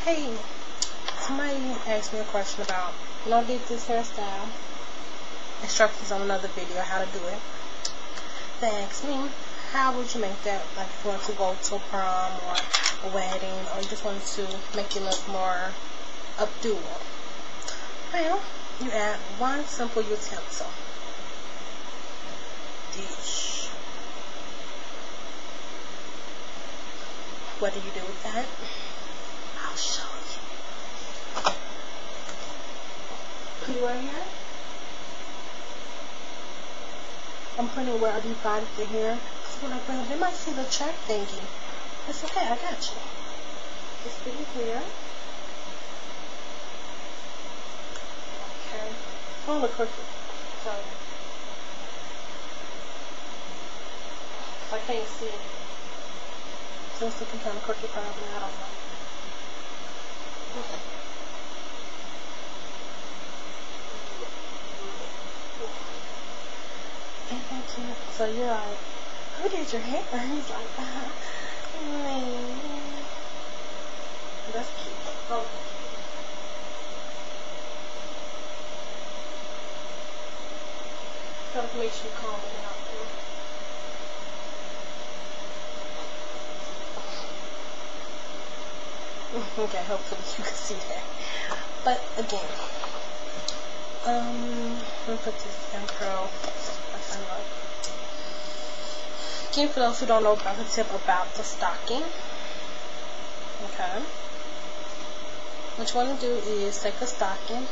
Hey, somebody asked me a question about when I did this hairstyle. Instructions on another video how to do it. They asked me, how would you make that? Like if you want to go to a prom or a wedding, or you just want to make it look more updoable. Well, you add one simple utensil. Dish. What do you do with that? I'll show you. Put it right here. I'm putting it where I divided the hair. So when I bring it, they might see the check thingy. It's okay, I got you. Just put it here. Okay. Oh, look crooked. Sorry. I can't see it. So it's looking kind of crooked probably. I don't know. Okay. Ain't that cute? So you're like, who did your hair? And he's like, me. That's cute. Oh. Gotta make sure you calm it out too. Okay, hopefully you can see that. But again, let me put this in curl. Again, for those who don't know about the tip about the stocking, okay, what you want to do is take a stocking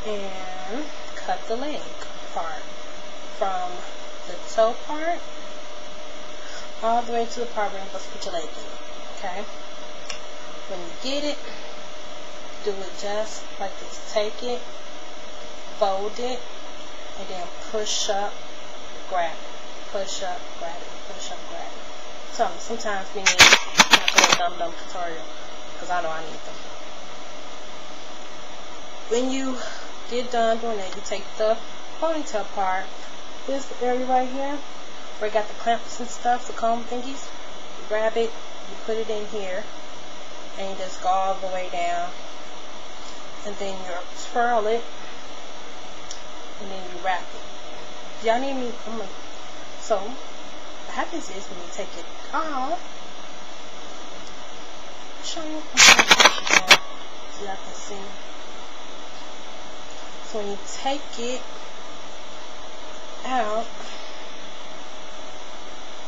and cut the leg part from the toe part all the way to the part where you're supposed to put your leg in, okay? When you get it, do it just like this. Take it, fold it, and then push up, grab it. Push up, grab it. Push up, grab it. So sometimes we need a dumb tutorial, because I know I need them. When you get done doing that, you take the ponytail part, this area right here, where you got the clamps and stuff, the comb thingies, you grab it, you put it in here, and you just go all the way down, and then you twirl it, and then you wrap it. Y'all need me? So, what happens is when you take it off, I'll show you. So y'all can see. So when you take it out,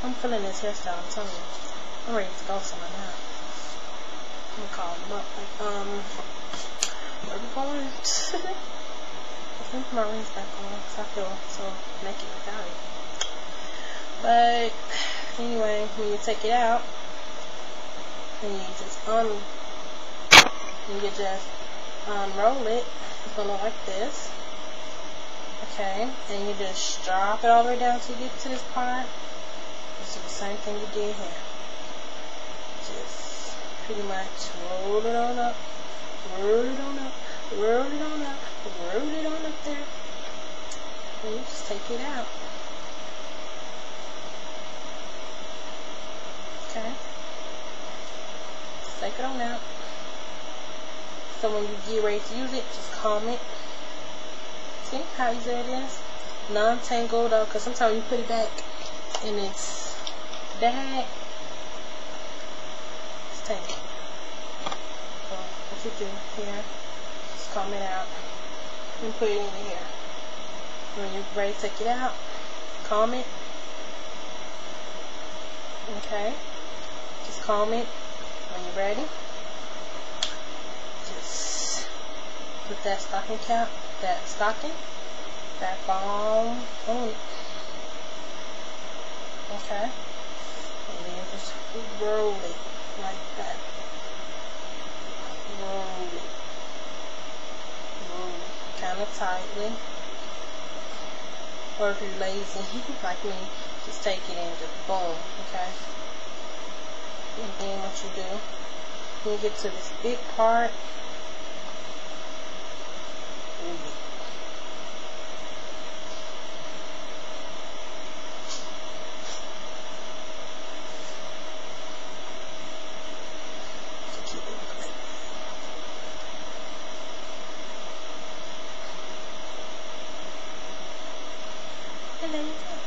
I'm feeling this hairstyle, I'm telling you. I'm ready to go somewhere now. I'm gonna call them up. Like, where we going? I think my ring's back on because I feel so naked without it. But anyway, when you take it out, and you just unroll it, it's gonna look like this. Okay, and you just drop it all the way down till you get to this part. Just do the same thing you did here. Just pretty much roll it on up, roll it on up, roll it on up, roll it on up there. And you just take it out. Okay. Just take it on out. So when you get ready to use it, just comb it. See how easy it is? Non-tangled though, because sometimes you put it back and it's bag. Just take it. So what you do here, just comb it out and put it in here. When you're ready to take it out, comb it. Okay. Just comb it. When you're ready, just put that stocking cap, back on it. Okay. And then just roll it like that. Roll it. Roll it kind of tightly. Or if you're lazy, like me, just take it and just boom, okay? And then what you do, when you get to this big part, there you go.